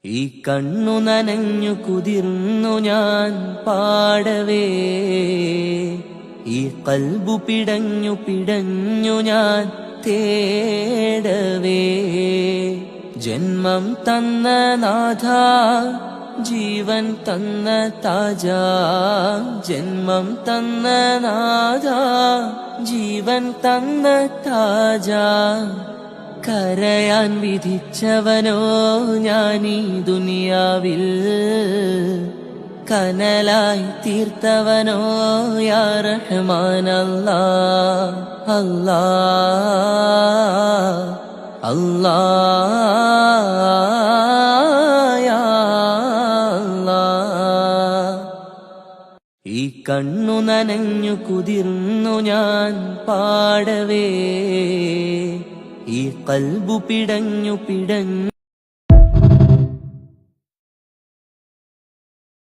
ഈ കണ്ണു നനഞ്ഞു കുതിർന്നു ഞാൻ പാടവേ, ഈ കൽബു പിടഞ്ഞു പിടഞ്ഞു ഞാൻ തേടവേ. ജന്മം തന്ന നാഥ, ജീവൻ തന്ന താജ, ജന്മം തന്ന നാഥ, ജീവൻ തന്ന താജ. കരയാൻ വിധിച്ചവനോ ഞാനീ ദുനിയാവിൽ, കനലായി തീർത്തവനോ യാ റഹ്മാൻ അല്ലാഹ് അല്ലാഹ് അല്ലാഹ് യാ അല്ലാഹ്. ഈ കണ്ണു നനഞ്ഞു കുതിർന്നു ഞാൻ പാടവേ, ഈ കൽബു പിടഞ്ഞു പിടഞ്ഞു